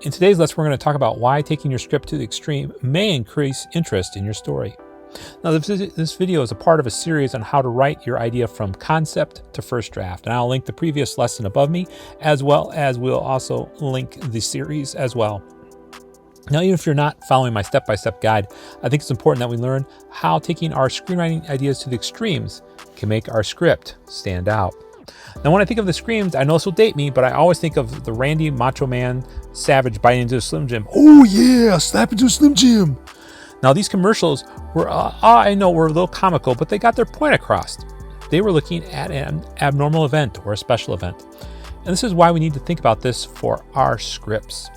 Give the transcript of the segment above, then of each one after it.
In today's lesson, we're going to talk about why taking your script to the extreme may increase interest in your story. Now, this video is a part of a series on how to write your idea from concept to first draft, and I'll link the previous lesson above me, as well as we'll also link the series as well. Now, even if you're not following my step-by-step guide, I think it's important that we learn how taking our screenwriting ideas to the extremes can make our script stand out. Now, when I think of the screams, I know this will date me, but I always think of the Randy Macho Man Savage biting into a Slim Jim. Oh yeah, slap into a Slim Jim. Now, these commercials were, I know, were a little comical, but they got their point across. They were looking at an abnormal event or a special event. And this is why we need to think about this for our scripts.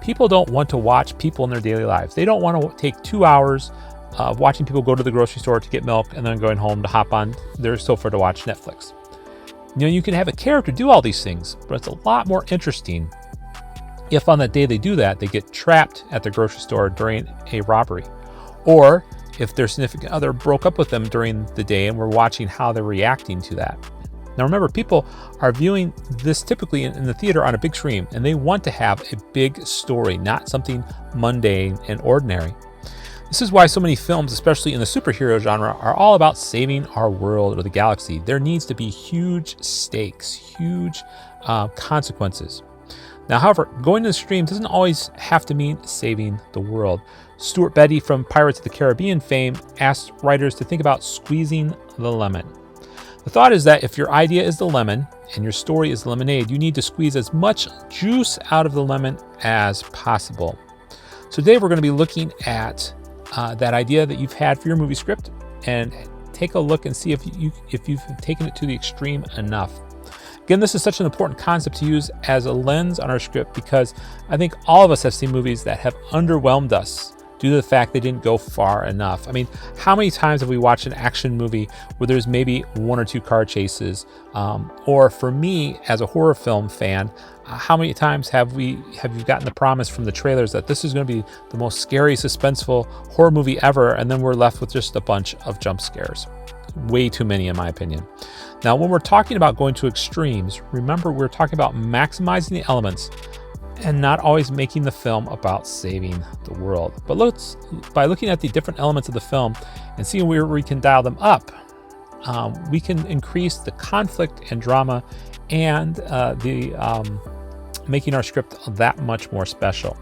People don't want to watch people in their daily lives. They don't want to take 2 hours of watching people go to the grocery store to get milk and then going home to hop on their sofa to watch Netflix. You know, you can have a character do all these things, but it's a lot more interesting if on that day they do that, they get trapped at the grocery store during a robbery. Or if their significant other broke up with them during the day and we're watching how they're reacting to that. Now remember, people are viewing this typically in the theater on a big screen, and they want to have a big story, not something mundane and ordinary. This is why so many films, especially in the superhero genre, are all about saving our world or the galaxy. There needs to be huge stakes, huge consequences. Now, however, going to the extreme doesn't always have to mean saving the world. Stuart Beatty from Pirates of the Caribbean fame asked writers to think about squeezing the lemon. The thought is that if your idea is the lemon and your story is lemonade, you need to squeeze as much juice out of the lemon as possible. So today we're going to be looking at that idea that you've had for your movie script and take a look and see if you've taken it to the extreme enough. Again, this is such an important concept to use as a lens on our script because I think all of us have seen movies that have underwhelmed us due to the fact they didn't go far enough. I mean, how many times have we watched an action movie where there's maybe 1 or 2 car chases? Or for me, as a horror film fan, how many times have you gotten the promise from the trailers that this is going to be the most scary, suspenseful horror movie ever, and then we're left with just a bunch of jump scares? Way too many, in my opinion. Now, when we're talking about going to extremes, remember we're talking about maximizing the elements and not always making the film about saving the world. But by looking at the different elements of the film and seeing where we can dial them up, we can increase the conflict and drama and making our script that much more special.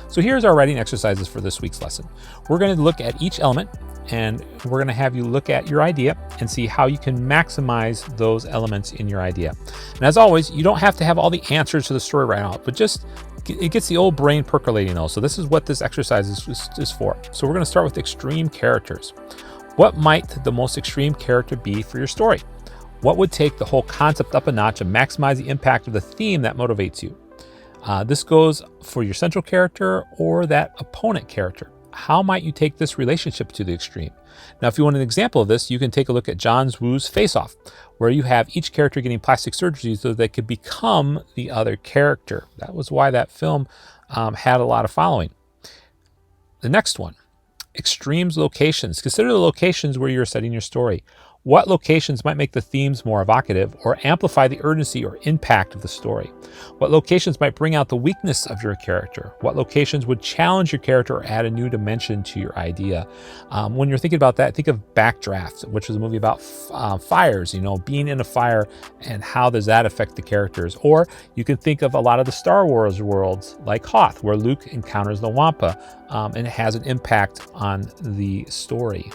So here's our writing exercises for this week's lesson. We're going to look at each element, and we're going to have you look at your idea and see how you can maximize those elements in your idea. And as always, you don't have to have all the answers to the story right now, but just it gets the old brain percolating though. So this is what this exercise is for. So we're going to start with extreme characters. What might the most extreme character be for your story? What would take the whole concept up a notch and maximize the impact of the theme that motivates you? This goes for your central character or that opponent character. How might you take this relationship to the extreme? Now, if you want an example of this, you can take a look at John Woo's Face Off, where you have each character getting plastic surgery so they could become the other character. That was why that film had a lot of following. The next one, extremes locations. Consider the locations where you're setting your story. What locations might make the themes more evocative or amplify the urgency or impact of the story? What locations might bring out the weakness of your character? What locations would challenge your character or add a new dimension to your idea? When you're thinking about that, think of Backdraft, which was a movie about fires, being in a fire and how does that affect the characters? Or you can think of a lot of the Star Wars worlds like Hoth, where Luke encounters the Wampa and it has an impact on the story.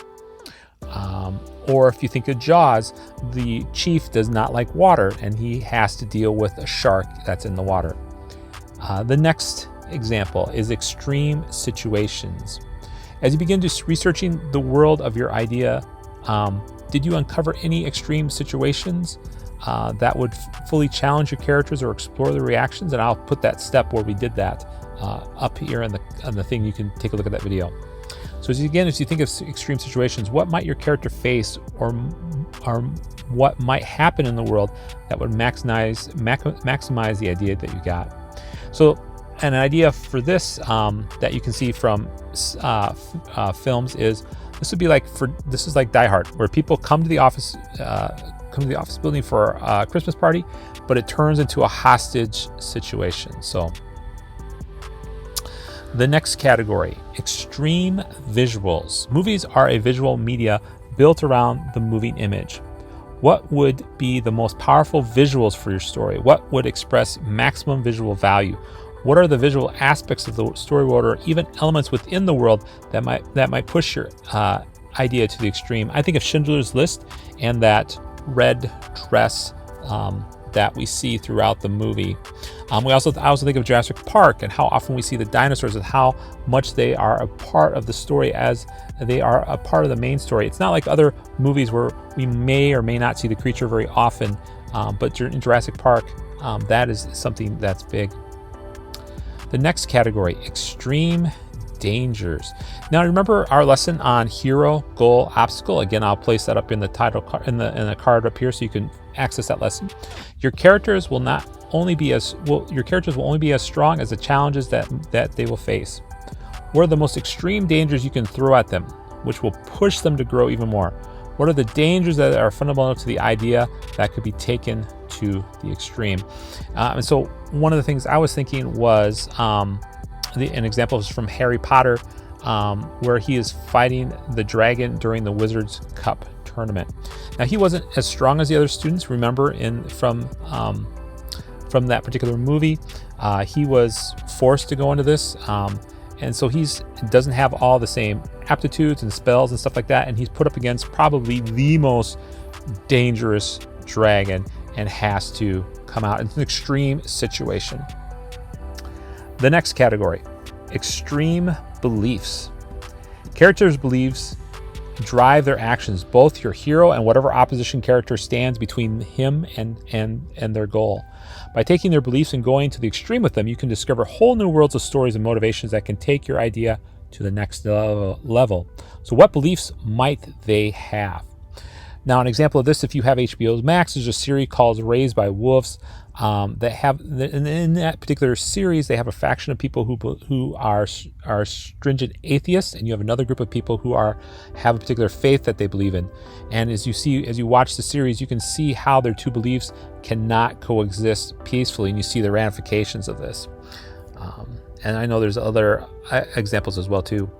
Or if you think of Jaws, the chief does not like water and he has to deal with a shark that's in the water. The next example is extreme situations. As you begin to researching the world of your idea, did you uncover any extreme situations that would fully challenge your characters or explore the reactions? And I'll put that step where we did that up here on the thing. You can take a look at that video. So as you think of extreme situations, what might your character face or what might happen in the world that would maximize the idea that you got? So an idea for this that you can see from films is this is like Die Hard, where people come to the office building for a Christmas party, but it turns into a hostage situation. So The next category, extreme visuals. Movies are a visual media built around the moving image. What would be the most powerful visuals for your story? What would express maximum visual value? What are the visual aspects of the story world, or even elements within the world that might push your idea to the extreme? I think of Schindler's List and that red dress that we see throughout the movie. I also think of Jurassic Park and how often we see the dinosaurs and how much they are a part of the story as they are a part of the main story. It's not like other movies where we may or may not see the creature very often, but in Jurassic Park, that is something that's big. The next category, extreme dangers. Now remember our lesson on hero, goal, obstacle. Again, I'll place that up in the title card, in the card up here, so you can access that lesson. Your characters will only be as strong as the challenges that they will face. What are the most extreme dangers you can throw at them, which will push them to grow even more? What are the dangers that are fundamental to the idea that could be taken to the extreme? And so one of the things I was thinking was an example is from Harry Potter, where he is fighting the dragon during the Wizard's Cup tournament. Now he wasn't as strong as the other students. Remember, from that particular movie, he was forced to go into this, and so doesn't have all the same aptitudes and spells and stuff like that. And he's put up against probably the most dangerous dragon and has to come out. It's an extreme situation. The next category, extreme beliefs. Characters' beliefs drive their actions, both your hero and whatever opposition character stands between him and their goal. By taking their beliefs and going to the extreme with them, you can discover whole new worlds of stories and motivations that can take your idea to the next level. So what beliefs might they have? Now, an example of this, if you have HBO Max, there's a series called Raised by Wolves that have, in that particular series, they have a faction of people who are stringent atheists, and you have another group of people who have a particular faith that they believe in. And as you watch the series, you can see how their two beliefs cannot coexist peacefully, and you see the ramifications of this. And I know there's other examples as well too.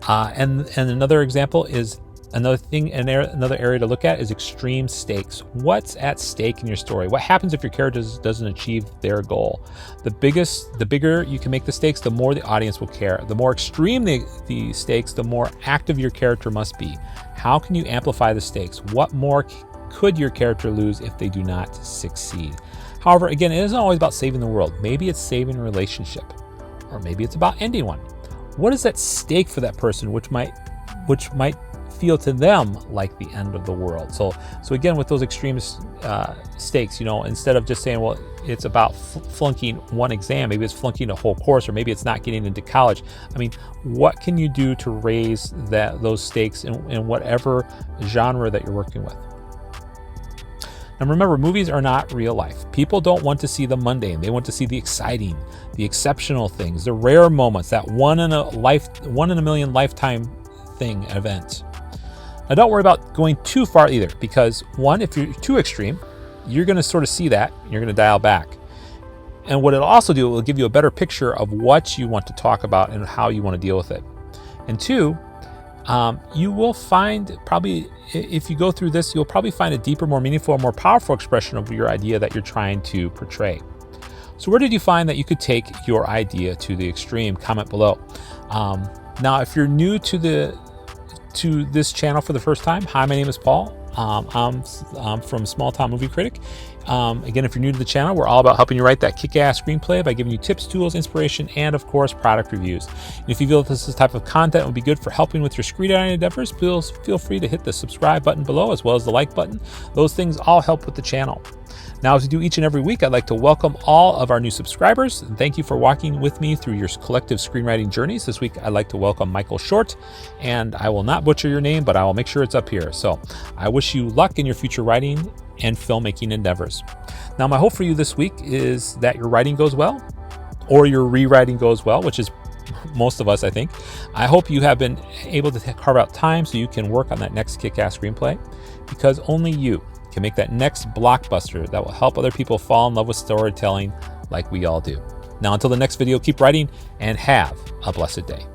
And another example is another area to look at is extreme stakes. What's at stake in your story? What happens if your character doesn't achieve their goal? The bigger you can make the stakes, the more the audience will care. The more extreme the stakes, the more active your character must be. How can you amplify the stakes? What more could your character lose if they do not succeed? However, again, it isn't always about saving the world. Maybe it's saving a relationship, or maybe it's about ending one. What is at stake for that person, which might feel to them like the end of the world? So again, with those extreme stakes, instead of just saying, well, it's about flunking one exam, maybe it's flunking a whole course, or maybe it's not getting into college. I mean, what can you do to raise those stakes in whatever genre that you're working with? And remember, movies are not real life. People don't want to see the mundane. They want to see the exciting, the exceptional things, the rare moments, that one in a million lifetime event. Now, don't worry about going too far either, because one, if you're too extreme, you're going to sort of see that, and you're going to dial back. And what it'll also do, it will give you a better picture of what you want to talk about and how you want to deal with it. And two, you will find, probably if you go through this, you'll probably find a deeper, more meaningful, more powerful expression of your idea that you're trying to portray. So where did you find that you could take your idea to the extreme? Comment below. Now, if you're new to this channel for the first time, hi, my name is Paul. I'm from Small Town Movie Critic. Again, if you're new to the channel, we're all about helping you write that kick-ass screenplay by giving you tips, tools, inspiration, and of course, product reviews. And if you feel that this type of content would be good for helping with your screenwriting endeavors, please feel free to hit the subscribe button below, as well as the like button. Those things all help with the channel. Now, as we do each and every week, I'd like to welcome all of our new subscribers, and thank you for walking with me through your collective screenwriting journeys. This week, I'd like to welcome Michael Short, and I will not butcher your name, but I will make sure it's up here. So I wish you luck in your future writing and filmmaking endeavors. Now, my hope for you this week is that your writing goes well, or your rewriting goes well, which is most of us, I think. I hope you have been able to carve out time so you can work on that next kick-ass screenplay, because only you can make that next blockbuster that will help other people fall in love with storytelling like we all do. Now, until the next video, keep writing and have a blessed day.